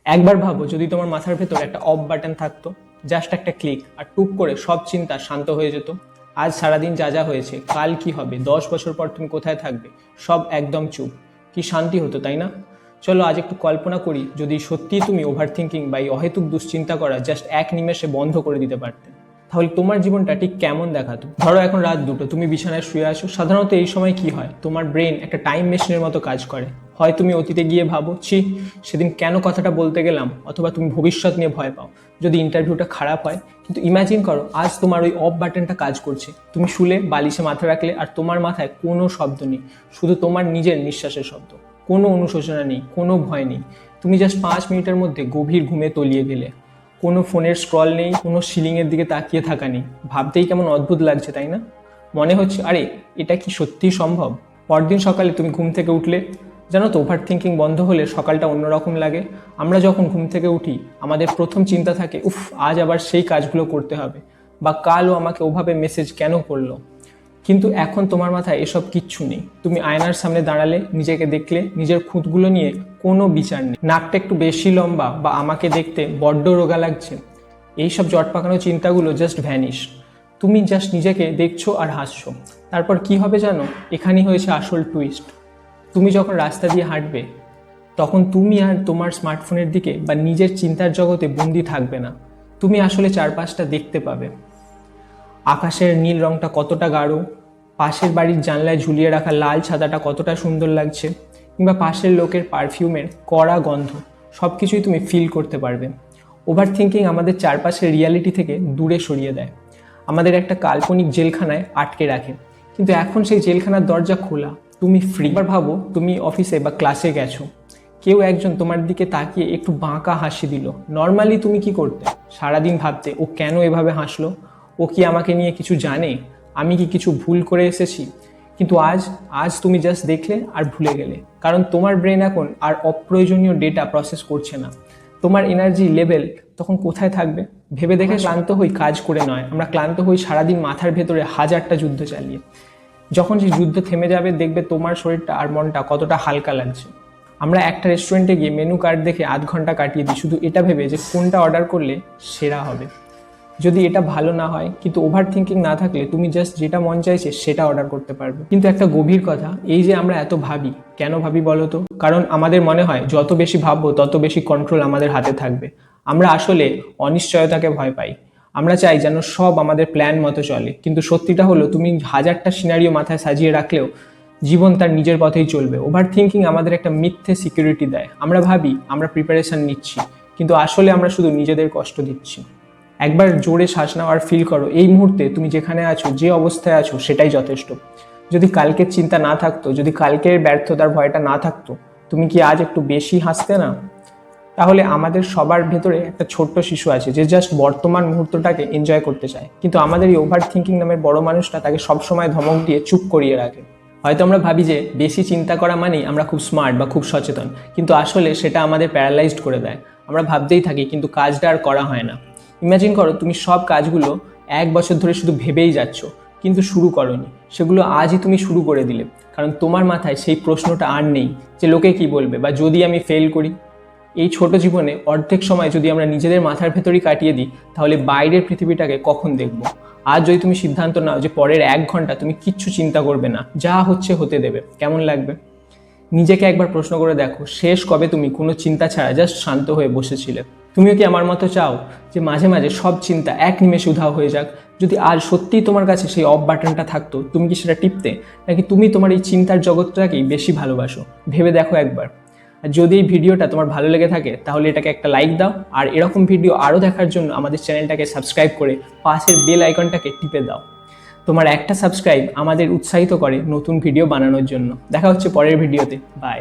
একবার ভাবো যদি তোমার মাথার ভেতর একটা অফ বাটন থাকতো, জাস্ট একটা ক্লিক আর টুক করে সব চিন্তা শান্ত হয়ে যেত। আজ সারাদিন যা যা হয়েছে, কাল কি হবে, 10 বছর পর তুমি কোথায় থাকবে, সব একদম চুপ। কি শান্তি হতো, তাই না? চলো আজ একটু কল্পনা করি যদি সত্যিই তুমি ওভার থিঙ্কিং বা এই অহেতুক দুশ্চিন্তা করা জাস্ট এক নিমেষে বন্ধ করে দিতে পারতে, তাহলে তোমার জীবনটা ঠিক কেমন দেখাতো। ধরো এখন রাত 2টো, তুমি বিছানায় শুয়ে আসো। সাধারণত এই সময় কি হয়, তোমার ব্রেন একটা টাইম মেশিনের মতো কাজ করে। হয় তুমি অতীতে গিয়ে ভাবো, ছি সেদিন কেন কথাটা বলতে গেলাম, অথবা তুমি ভবিষ্যৎ নিয়ে ভয় পাও যদি ইন্টারভিউটা খারাপ হয়। কিন্তু ইমাজিন করো আজ তোমার ওই অফ বাটনটা কাজ করছে। তুমি শুলে বালিশে মাথা রাখলে আর তোমার মাথায় কোনো শব্দ নেই, শুধু তোমার নিজের নিঃশ্বাসের শব্দ। কোনো অনুশোচনা নেই, কোনো ভয় নেই। তুমি জাস্ট 5 মিনিটের মধ্যে গভীর ঘুমে তলিয়ে গেলে। কোনো ফোনের স্ক্রল নেই, কোনো সিলিংয়ের দিকে তাকিয়ে থাকা নেই। ভাবতেই কেমন অদ্ভুত লাগছে, তাই না? মনে হচ্ছে আরে এটা কি সত্যিই সম্ভব। পরদিন সকালে তুমি ঘুম থেকে উঠলে। জানো তো, ওভার থিঙ্কিং বন্ধ হলে সকালটা অন্যরকম লাগে। আমরা যখন ঘুম থেকে উঠি আমাদের প্রথম চিন্তা থাকে, উফ আজ আবার সেই কাজগুলো করতে হবে, বা কালও আমাকে ওভাবে মেসেজ কেন করলো। কিন্তু এখন তোমার মাথায় এসব কিচ্ছু নেই। তুমি আয়নার সামনে দাঁড়ালে, নিজেকে দেখলে, নিজের খুঁতগুলো নিয়ে কোনো বিচার নেই। নাকটা একটু বেশি লম্বা, বা আমাকে দেখতে বড্ড রোগা লাগছে, এইসব জট পাকানো চিন্তাগুলো জাস্ট ভ্যানিশ। তুমি জাস্ট নিজেকে দেখছো আর হাসছো। তারপর কি হবে জানো? এখানেই হয়েছে আসল টুইস্ট। তুমি যখন রাস্তা দিয়ে হাঁটবে, তখন তুমি আর তোমার স্মার্টফোনের দিকে বা নিজের চিন্তার জগতে বন্দি থাকবে না। তুমি আসলে চারপাশটা দেখতে পাবে। আকাশের নীল রংটা কতটা গাঢ়, পাশের বাড়ির জানলায় ঝুলিয়ে রাখা লাল ছাতাটা কতটা সুন্দর লাগছে, কিংবা পাশের লোকের পারফিউমের কড়া গন্ধ, সব কিছুই তুমি ফিল করতে পারবে। ওভার থিঙ্কিং আমাদের চারপাশের রিয়ালিটি থেকে দূরে সরিয়ে দেয়, আমাদের একটা কাল্পনিক জেলখানায় আটকে রাখে। কিন্তু এখন সেই জেলখানার দরজা খোলা, তুমি ফ্রি। এবার ভাবো তুমি অফিসে বা ক্লাসে গেছো, কেউ একজন তোমার দিকে তাকিয়ে একটু বাঁকা হাসি দিল। নর্মালি তুমি কি করতে? সারাদিন ভাবতে, ও কেন এভাবে হাসলো, ও কি আমাকে নিয়ে কিছু জানে, আমি কি কিছু ভুল করে এসেছি। কিন্তু আজ আজ তুমি জাস্ট দেখলে আর ভুলে গেলে, কারণ তোমার ব্রেন এখন আর অপ্রয়োজনীয় ডেটা প্রসেস করছে না। তোমার এনার্জি লেভেল তখন কোথায় থাকবে ভেবে দেখে ক্লান্ত হই কাজ করে নয়, আমরা ক্লান্ত হই সারাদিন মাথার ভেতরে হাজারটা যুদ্ধ চালিয়ে। যখন সেই যুদ্ধ থেমে যাবে, দেখবে তোমার শরীরটা আর মনটা কতটা হালকা লাগছে। আমরা একটা রেস্টুরেন্টে গিয়ে মেনু কার্ড দেখে আধ ঘন্টা কাটিয়ে দিই, শুধু এটা ভেবে যে কোনটা অর্ডার করলে সেরা হবে। যদি এটা ভালো না হয়, কিন্তু ওভার থিঙ্কিং না থাকলে তুমি জাস্ট যেটা মন চাইছে সেটা অর্ডার করতে পারবে। কিন্তু একটা গভীর কথা, এই যে আমরা এত ভাবি, কেন ভাবি বলো তো? কারণ আমাদের মনে হয় যত বেশি ভাববো তত বেশি কন্ট্রোল আমাদের হাতে থাকবে। আমরা আসলে অনিশ্চয়তাকে ভয় পাই। আমরা চাই যেন সব আমাদের প্ল্যান মতো চলে, কিন্তু সত্যিটা হলো তুমি হাজারটা সিনারিও মাথায় সাজিয়ে রাখলেও জীবন তার নিজের পথেই চলবে। ওভার থিঙ্কিং আমাদের একটা মিথ্যে সিকিউরিটি দেয়। আমরা ভাবি আমরা প্রিপারেশন নিচ্ছি, কিন্তু আসলে আমরা শুধু নিজেদের কষ্ট দিচ্ছি। একবার জোরে শ্বাস নাও আর ফিল করো এই মুহূর্তে তুমি যেখানে আছো, যে অবস্থায় আছো সেটাই যথেষ্ট। যদি কালকের চিন্তা না থাকতো, যদি কালকের ব্যর্থতার ভয়টা না থাকতো, তুমি কি আজ একটু বেশি হাসতে না? তাহলে আমাদের সবার ভেতরে একটা ছোট্ট শিশু আছে যে জাস্ট বর্তমান মুহূর্তটাকে এনজয় করতে চায়, কিন্তু আমাদের এই ওভার থিঙ্কিং নামের বড় মানুষটা তাকে সবসময় ধমক দিয়ে চুপ করিয়ে রাখে। হয়তো আমরা ভাবি যে বেশি চিন্তা করা মানেই আমরা খুব স্মার্ট বা খুব সচেতন, কিন্তু আসলে সেটা আমাদের প্যারালাইজড করে দেয়। আমরা ভাবতেই থাকি কিন্তু কাজটা আর করা হয় না। ইমাজিন করো তুমি সব কাজগুলো 1 বছর ধরে শুধু ভেবেই যাচ্ছ, কিন্তু শুরু করোনি। সেগুলো আজই তুমি শুরু করে দিলে, কারণ তোমার মাথায় সেই প্রশ্নটা আর নেই যে লোকে কি বলবে, বা যদি আমি ফেল করি। এই ছোট জীবনে অর্ধেক সময় যদি আমরা নিজেদের মাথার ভেতরই কাটিয়ে দিই, তাহলে বাইরের পৃথিবীটাকে কখন দেখব? আজ যদি তুমি সিদ্ধান্ত নাও যে পরের 1 ঘন্টা তুমি কিচ্ছু চিন্তা করবে না, যা হচ্ছে হতে দেবে, কেমন লাগবে? নিজেকে একবার প্রশ্ন করে দেখো, শেষ কবে তুমি কোনো চিন্তা ছাড়া জাস্ট শান্ত হয়ে বসেছিলে? তুমিও কি আমার মতো চাও যে মাঝে মাঝে সব চিন্তা এক নিমেষে উধাও হয়ে যাক? যদি আজ সত্যিই তোমার কাছে সেই অফ বাটনটা থাকতো, তুমি কি সেটা টিপতে, নাকি তুমি তোমার এই চিন্তার জগৎটাকেই বেশি ভালোবাসো? ভেবে দেখো একবার। আর যদি এই ভিডিওটা তোমার ভালো লেগে থাকে, তাহলে এটাকে একটা লাইক দাও, আর এরকম ভিডিও আরও দেখার জন্য আমাদের চ্যানেলটাকে সাবস্ক্রাইব করে পাশের বেল আইকনটাকে টিপে দাও। তোমার একটা সাবস্ক্রাইব আমাদের উৎসাহিত করে নতুন ভিডিও বানানোর জন্য। দেখা হচ্ছে পরের ভিডিওতে। বাই।